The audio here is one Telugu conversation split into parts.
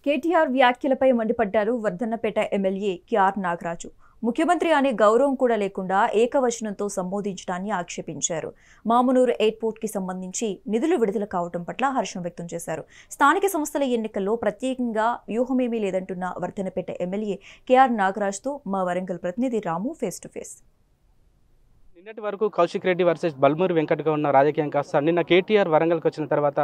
కేటీఆర్ వ్యాఖ్యలపై మండిపడ్డారు వర్ధన్నపేట ఎమ్మెల్యే కేఆర్ నాగరాజు. ముఖ్యమంత్రి అనే గౌరవం కూడా లేకుండా ఏకవచనంతో సంబోధించడాన్ని ఆక్షేపించారు. మామునూరు ఎయిర్పోర్ట్కి సంబంధించి నిధులు విడుదల కావడం పట్ల హర్షం వ్యక్తం చేశారు. స్థానిక సంస్థల ఎన్నికల్లో ప్రత్యేకంగా వ్యూహమేమీ లేదంటున్న వర్ధన్నపేట ఎమ్మెల్యే కేఆర్ నాగరాజ్తో మా వరంగల్ ప్రతినిధి రాము ఫేస్ టు ఫేస్. నిన్నటి వరకు కౌశిక్ రెడ్డి వర్సెస్ బల్మూరి వెంకట్గా ఉన్న రాజకీయం కాస్త నిన్న కేటీఆర్ వరంగల్కి వచ్చిన తర్వాత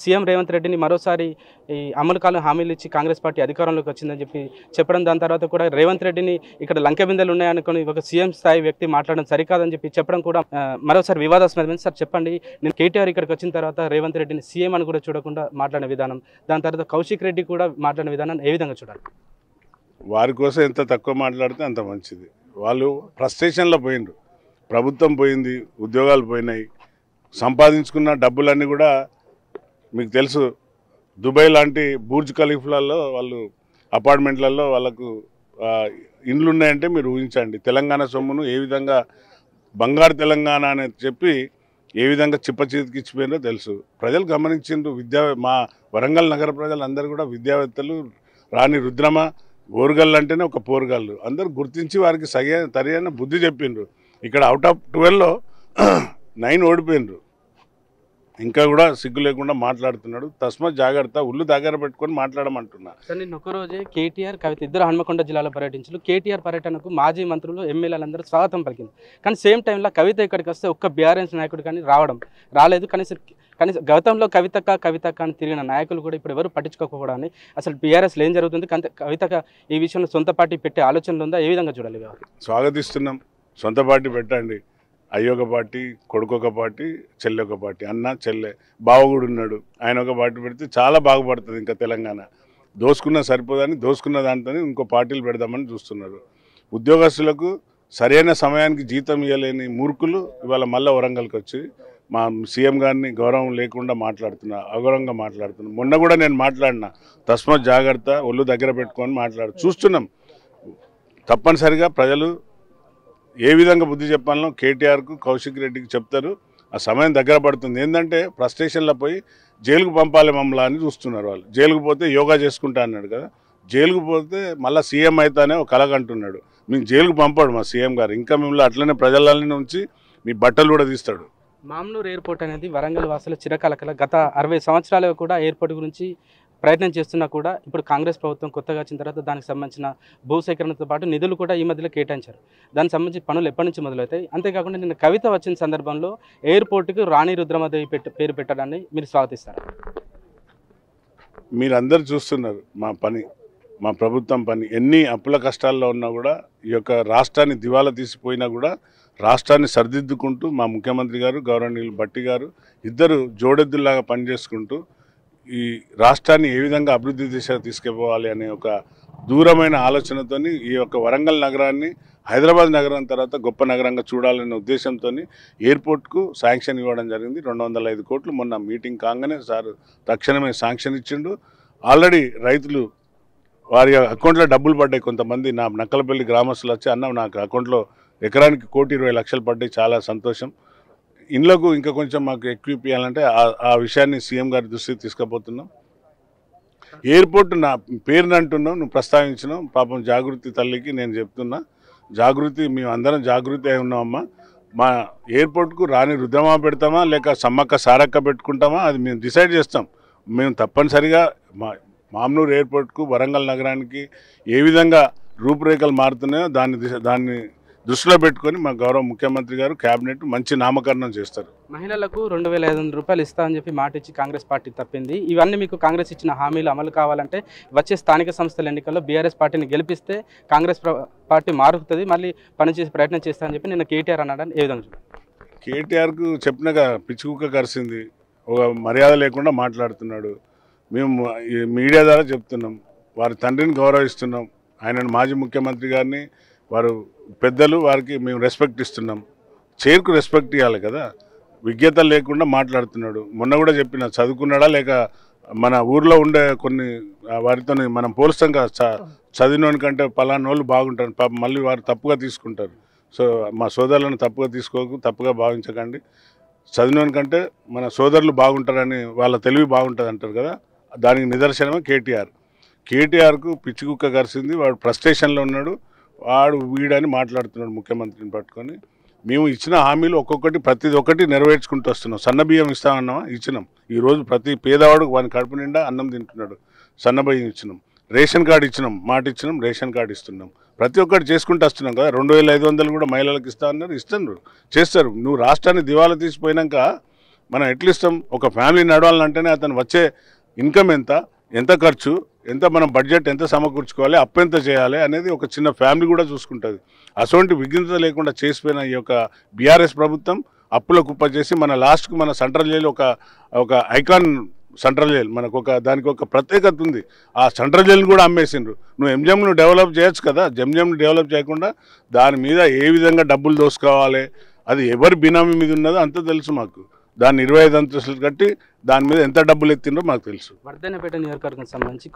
సీఎం రేవంత్ రెడ్డిని మరోసారి ఈ అమలు కాలం హామీలు ఇచ్చి కాంగ్రెస్ పార్టీ అధికారంలోకి వచ్చిందని చెప్పడం, దాని తర్వాత కూడా రేవంత్ రెడ్డిని ఇక్కడ లంకెబిందెలు ఉన్నాయనుకుని ఒక సీఎం స్థాయి వ్యక్తి మాట్లాడడం సరికాదని చెప్పడం కూడా మరోసారి వివాదాస్పదమైంది. సార్ చెప్పండి, నేను కేటీఆర్ ఇక్కడికి వచ్చిన తర్వాత రేవంత్ రెడ్డిని సీఎం అని కూడా చూడకుండా మాట్లాడిన విధానం, దాని తర్వాత కౌశిక్ రెడ్డి కూడా మాట్లాడిన విధానం ఏ విధంగా చూడాలి? వారి కోసం ఎంత తక్కువ మాట్లాడితే అంత మంచిది. వాళ్ళు ఫ్రస్ట్రేషన్లో పోయిండ్రు. ప్రభుత్వం పోయింది, ఉద్యోగాలు పోయినాయి, సంపాదించుకున్న డబ్బులన్నీ కూడా మీకు తెలుసు. దుబాయ్ లాంటి బూర్జ్ ఖలీఫాలలో వాళ్ళు అపార్ట్మెంట్లలో వాళ్ళకు ఇండ్లు ఉన్నాయంటే మీరు ఊహించండి. తెలంగాణ సొమ్మును ఏ విధంగా బంగారు తెలంగాణ అని చెప్పి ఏ విధంగా చిప్పచీతికిచ్చిపోయిందో తెలుసు. ప్రజలు గమనించిండ్రు. మా వరంగల్ నగర ప్రజలందరూ కూడా విద్యావేత్తలు. రాణి రుద్రమ ఓరుగల్లు అంటేనే ఒక పోరుగల్లు. అందరూ గుర్తించి వారికి సరైన బుద్ధి చెప్పిండ్రు. ఇక్కడ అవుట్ ఆఫ్ 12లో 9 ఓడిపోయినరు. ఇంకా కూడా సిగ్గు లేకుండా మాట్లాడుతున్నాడు. తస్మాత్ జాగ్రత్త, ఉళ్ళు దగ్గర పెట్టుకొని మాట్లాడమంటున్నా. సార్, నిన్న ఒకరోజే కేటీఆర్ కవిత ఇద్దరు హన్మకొండ జిల్లాలో పర్యటించారు. కేటీఆర్ పర్యటనకు మాజీ మంత్రులు ఎమ్మెల్యేలందరూ స్వాగతం పలికింది. కానీ సేమ్ టైంలో కవిత ఇక్కడికి వస్తే ఒక్క బీఆర్ఎస్ నాయకుడు కానీ రాలేదు. కనీసం గతంలో కవితక్క అని తిరిగిన నాయకులు కూడా ఇప్పుడు ఎవరు పట్టించుకోకపోవడాన్ని, అసలు బీఆర్ఎస్లో ఏం జరుగుతుంది, కవితక ఈ విషయంలో సొంత పార్టీ పెట్టే ఆలోచనలు ఉందా, ఏ విధంగా చూడాలి? స్వాగతిస్తున్నాం. సొంత పార్టీ పెట్టండి. అయ్యొక పార్టీ, కొడుకొక పార్టీ, చెల్లి ఒక పార్టీ, అన్న చెల్లె బావగుడు ఉన్నాడు. ఆయన ఒక పార్టీ పెడితే చాలా బాగుపడుతుంది. ఇంకా తెలంగాణ దోసుకున్న సరిపోదని దోసుకున్న దాంతో ఇంకో పార్టీలు పెడదామని చూస్తున్నారు. ఉద్యోగస్తులకు సరైన సమయానికి జీతం ఇవ్వలేని మూర్ఖులు ఇవాళ మళ్ళీ వరంగల్కి వచ్చి మా సీఎం గారిని గౌరవం లేకుండా అగౌరవంగా మాట్లాడుతున్నా. మొన్న కూడా నేను మాట్లాడినా. తస్మాత్ జాగ్రత్త, ఒళ్ళు దగ్గర పెట్టుకొని చూస్తున్నాం. తప్పనిసరిగా ప్రజలు ఏ విధంగా బుద్ధి చెప్పాలనో కేటీఆర్కు, కౌశిక్ రెడ్డికి చెప్తారు. ఆ సమయం దగ్గర పడుతుంది. ఏంటంటే ఫ్రస్ట్రేషన్లో పోయి జైలుకు పంపాలి మమ్మల్ని అని చూస్తున్నారు వాళ్ళు. జైలుకు పోతే యోగా చేసుకుంటా అన్నాడు కదా. జైలుకు పోతే మళ్ళీ సీఎం అవుతానే ఒక కలగంటున్నాడు. మీకు జైలుకు పంపాడు మా సీఎం గారు. ఇంకా మిమ్మల్ని అట్లనే ప్రజలని ఉంచి మీ బట్టలు కూడా తీస్తాడు. మామ్నూర్ ఎయిర్పోర్ట్ అనేది వరంగల్ వాసుల చిరకాల కల. గత 60 సంవత్సరాలుగా కూడా ఎయిర్పోర్ట్ గురించి ప్రయత్నం చేస్తున్నా కూడా ఇప్పుడు కాంగ్రెస్ ప్రభుత్వం కొత్తగా వచ్చిన తర్వాత దానికి సంబంధించిన భూసేకరణతో పాటు నిధులు కూడా ఈ మధ్యలో కేటాయించారు. దానికి సంబంధించి పనులు ఎప్పటి నుంచి మొదలవుతాయి? అంతేకాకుండా నిన్న కవిత వచ్చిన సందర్భంలో ఎయిర్పోర్ట్కి రాణి రుద్రమదేవి పేరు పెట్టడాన్ని మీరు స్వాగతిస్తారు? మీరందరూ చూస్తున్నారు మా ప్రభుత్వం పని. ఎన్ని అప్పుల కష్టాల్లో ఉన్నా కూడా, ఈ యొక్క రాష్ట్రాన్ని దివాలా తీసిపోయినా కూడా రాష్ట్రాన్ని సరిదిద్దుకుంటూ మా ముఖ్యమంత్రి గారు, గౌరవనీయులు భట్టి గారు ఇద్దరు జోడెద్దులాగా పనిచేసుకుంటూ ఈ రాష్ట్రాన్ని ఏ విధంగా అభివృద్ధి దిశగా తీసుకుపోవాలి అనే ఒక దూరమైన ఆలోచనతో ఈ యొక్క వరంగల్ నగరాన్ని హైదరాబాద్ నగరం తర్వాత గొప్ప నగరంగా చూడాలనే ఉద్దేశంతో ఎయిర్పోర్ట్కు శాంక్షన్ ఇవ్వడం జరిగింది. 205 కోట్లు మొన్న మీటింగ్ కాగానే సార్ తక్షణమే శాంక్షన్ ఇచ్చిండు. ఆల్రెడీ రైతులు వారి అకౌంట్లో డబ్బులు పడ్డాయి. కొంతమంది నా నక్కలపల్లి గ్రామస్తులు వచ్చి అన్న నాకు అకౌంట్లో ఎకరానికి 1,20,00,000 పడ్డాయి, చాలా సంతోషం. ఇండ్లకు ఇంకా కొంచెం మాకు ఎక్కువ ఇవ్వాలంటే ఆ విషయాన్ని సీఎం గారి దృష్టికి తీసుకుపోతున్నాం. ఎయిర్పోర్ట్ నా పేరుని అంటున్నావు, నువ్వు ప్రస్తావించినావు. పాపం జాగృతి తల్లికి నేను చెప్తున్నా, జాగృతి మేము అందరం జాగృతి అయి ఉన్నామమ్మా. మా ఎయిర్పోర్ట్కు రాణి రుద్రమా పెడతామా లేక సమ్మక్క సారక్క పెట్టుకుంటామా అది మేము డిసైడ్ చేస్తాం. మేము తప్పనిసరిగా మామ్నూర్ ఎయిర్పోర్ట్కు, వరంగల్ నగరానికి ఏ విధంగా రూపురేఖలు మారుతున్నాయో దాన్ని దృష్టిలో పెట్టుకొని మా గౌరవ ముఖ్యమంత్రి గారు క్యాబినెట్ మంచి నామకరణం చేస్తారు. మహిళలకు 2,500 రూపాయలు ఇస్తా అని చెప్పి మాట ఇచ్చి కాంగ్రెస్ పార్టీ తప్పింది. ఇవన్నీ మీకు కాంగ్రెస్ ఇచ్చిన హామీలు అమలు కావాలంటే వచ్చే స్థానిక సంస్థల ఎన్నికల్లో బీఆర్ఎస్ పార్టీని గెలిపిస్తే కాంగ్రెస్ పార్టీ మారుతుంది, మళ్ళీ పనిచేసే ప్రయత్నం చేస్తా అని చెప్పి నిన్న కేటీఆర్ అన్నాడని ఏ విధంగా? కేటీఆర్కు చెప్పినాక పిచ్చుకుక్క కరిసింది. ఒక మర్యాద లేకుండా మాట్లాడుతున్నాడు. మేము మీడియా ద్వారా చెప్తున్నాం, వారి తండ్రిని గౌరవిస్తున్నాం. ఆయనను మాజీ ముఖ్యమంత్రి గారిని వారు పెద్దలు, వారికి మేము రెస్పెక్ట్ ఇస్తున్నాం. చైర్కు రెస్పెక్ట్ ఇవ్వాలి కదా. విజ్ఞత లేకుండా మాట్లాడుతున్నాడు. మొన్న కూడా చెప్పిన చదువుకున్నాడా లేక మన ఊర్లో ఉండే కొన్ని వారితో మనం పోల్స్తాం కదా. చదివినోని కంటే పలానా వాళ్ళు బాగుంటారు, పాపం మళ్ళీ వారు తప్పుగా తీసుకుంటారు. సో మా సోదరులను తప్పుగా భావించకండి. చదివినోని కంటే మన సోదరులు బాగుంటారని వాళ్ళ తెలివి బాగుంటుంది అంటారు కదా. దానికి నిదర్శనమే కేటీఆర్. కేటీఆర్కు పిచ్చి కుక్క కరిసింది, వాడు ఫ్రస్ట్రేషన్లో ఉన్నాడు, వాడు వీడని మాట్లాడుతున్నాడు ముఖ్యమంత్రిని పట్టుకొని. మేము ఇచ్చిన హామీలు ఒక్కొక్కటి ప్రతిది ఒక్కటి నెరవేర్చుకుంటూ వస్తున్నాం. సన్నబియ్యం ఇస్తామన్నామా, ఇచ్చినాం. ఈరోజు ప్రతి పేదవాడు వాని కడుపు నిండా అన్నం తింటున్నాడు. సన్నబియ్యం ఇచ్చినాం, రేషన్ కార్డు ఇచ్చినాం, మాట ఇచ్చినాం, రేషన్ కార్డు ఇస్తున్నాం. ప్రతి ఒక్కటి చేసుకుంటూ వస్తున్నాం కదా. 2500 కూడా మహిళలకు ఇస్తా అన్నారు, ఇస్తున్నారు, చేస్తారు. నువ్వు రాష్ట్రాన్ని దివాలా తీసిపోయినాక మనం ఎట్లా ఇస్తాం? ఒక ఫ్యామిలీ నడవాలంటేనే అతను వచ్చే ఇన్కమ్ ఎంత ఖర్చు, ఎంత మనం బడ్జెట్ ఎంత సమకూర్చుకోవాలి, అప్పు ఎంత చేయాలి అనేది ఒక చిన్న ఫ్యామిలీ కూడా చూసుకుంటుంది. అటువంటి విఘ్నత లేకుండా చేసిపోయిన ఈ యొక్క బీఆర్ఎస్ ప్రభుత్వం అప్పుల కుప్ప చేసి మన లాస్ట్కు మన సెంట్రల్ జైలు ఒక ఐకాన్ సెంట్రల్ జైలు మనకు దానికి ఒక ప్రత్యేకత ఉంది. ఆ సెంట్రల్ జైలు కూడా అమ్మేసిండ్రు. నువ్వు ఎంజిఎంను డెవలప్ చేయొచ్చు కదా, ఎంజిఎంను డెవలప్ చేయకుండా దాని మీద ఏ విధంగా డబ్బులు దోసుకోవాలి, అది ఎవరి బినామీ మీద ఉన్నదో అంత తెలుసు మాకు. దాన్ని 25 అంతస్తులు కట్టి దాని మీద ఎంత డబ్బులు ఎత్తిండ్రో మాకు తెలుసు. వర్ధన్నపేట నియోజకవర్గం సంబంధించి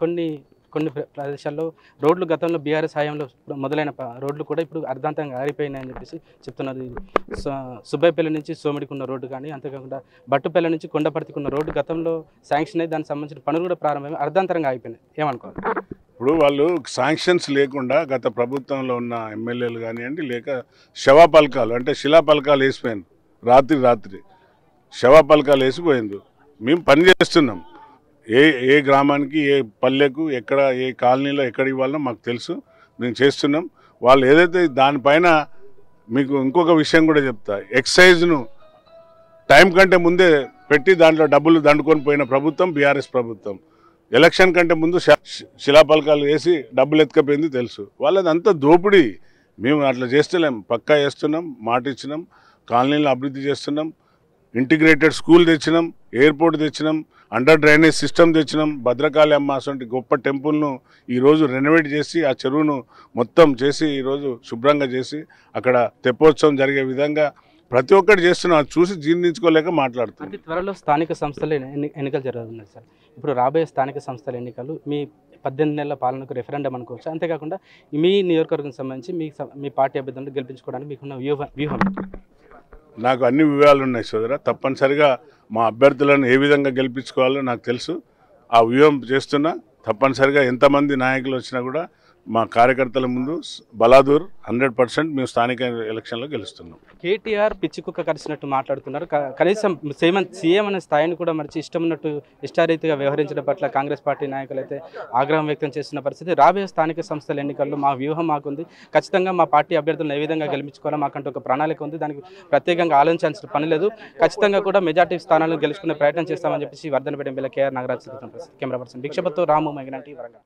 కొన్ని ప్రదేశాల్లో రోడ్లు గతంలో బీఆర్ఎస్ హయాంలో మొదలైన రోడ్లు కూడా ఇప్పుడు అర్ధాంతంగా ఆరిపోయినాయని చెప్పేసి చెప్తున్నారు. సుబ్బైపల్లి నుంచి సోమిడికున్న రోడ్డు కానీ, అంతేకాకుండా బట్టుపల్లి నుంచి కొండపర్తికున్న రోడ్డు గతంలో శాంక్షన్ అయ్యి దానికి సంబంధించిన పనులు కూడా ప్రారంభమై అర్ధాంతరంగా అయిపోయినాయి. ఏమనుకోవాలి? ఇప్పుడు వాళ్ళు శాంక్షన్స్ లేకుండా గత ప్రభుత్వంలో ఉన్న ఎమ్మెల్యేలు కానివ్వండి, లేక శవపలకాలు అంటే శిలాపలకాలు వేసిపోయాను. రాత్రి శవపలకాలు వేసిపోయింది. మేము పని చేస్తున్నాం. ఏ గ్రామానికి, ఏ పల్లెకు, ఎక్కడ, ఏ కాలనీలో ఎక్కడ ఇవ్వాలనో మాకు తెలుసు, మేము చేస్తున్నాం. వాళ్ళు ఏదైతే దానిపైన మీకు ఇంకొక విషయం కూడా చెప్తా, ఎక్సైజ్ను టైం కంటే ముందే పెట్టి దాంట్లో డబ్బులు దండుకొని పోయిన ప్రభుత్వం బీఆర్ఎస్ ప్రభుత్వం. ఎలక్షన్ కంటే ముందు శిలాపలకాలు వేసి డబ్బులు ఎత్తుకపోయింది తెలుసు. వాళ్ళదంతా దోపిడీ. మేము అట్లా చేస్తలేం, పక్కా చేస్తున్నాం, మాట ఇచ్చినాం, కాలనీలను అభివృద్ధి చేస్తున్నాం, ఇంటిగ్రేటెడ్ స్కూల్ తెచ్చినాం, ఎయిర్పోర్ట్ తెచ్చినాం, అండర్ డ్రైనేజ్ సిస్టమ్ తెచ్చినాం, భద్రకాళి అమ్మ అటువంటి గొప్ప టెంపుల్ను ఈరోజు రెనోవేట్ చేసి ఆ చెరువును మొత్తం చేసి ఈరోజు శుభ్రంగా చేసి అక్కడ తెప్పోత్సవం జరిగే విధంగా ప్రతి ఒక్కటి చేస్తున్నాం. అది చూసి జీర్ణించుకోలేక మాట్లాడుతున్నాం. అతి త్వరలో స్థానిక సంస్థల ఎన్నికలు జరగనున్నాయి సార్. ఇప్పుడు రాబోయే స్థానిక సంస్థల ఎన్నికలు మీ 18 నెలల పాలనకు రెఫరెండం అనుకోవచ్చు. అంతేకాకుండా మీ నియోజకవర్గం సంబంధించి మీ పార్టీ అభ్యర్థులను గెలిపించుకోవడానికి మీకున్న వ్యూహం? నాకు అన్ని వ్యూహాలు ఉన్నాయి సోదరా. తప్పనిసరిగా మా అభ్యర్థులను ఏ విధంగా గెలిపించుకోవాలో నాకు తెలుసు. ఆ వ్యూహం చేస్తున్నా. తప్పనిసరిగా ఎంతమంది నాయకులు వచ్చినా కూడా మా కార్యకర్తల ముందు బలాదూర్ 100% మేము స్థానిక ఎలక్షన్లో గెలుస్తున్నాం. కేటీఆర్ పిచ్చి కుక్క కరిసినట్టు మాట్లాడుతున్నారు. కనీసం సీఎం అనే స్థాయిని కూడా మరిచి ఇష్టమున్నట్టు ఇష్టారీతిగా వ్యవహరించడం పట్ల కాంగ్రెస్ పార్టీ నాయకులు అయితే ఆగ్రహం వ్యక్తం చేస్తున్న పరిస్థితి. రాబోయే స్థానిక సంస్థల ఎన్నికల్లో మా వ్యూహం మాకుంది. ఖచ్చితంగా మా పార్టీ అభ్యర్థులను ఏ విధంగా గెలిపించుకోవాలో మాకంటూ ఒక ప్రణాళిక ఉంది. దానికి ప్రత్యేకంగా ఆలోచించాల్సిన పని లేదు. ఖచ్చితంగా కూడా మెజార్టీ స్థానాలను గెలుచుకునే ప్రయత్నం చేస్తామని చెప్పేసి Vardhannapeta MLA KR Nagaraj camera person భిక్షపతితో రాము మైగ్నాంటి వరంగల్.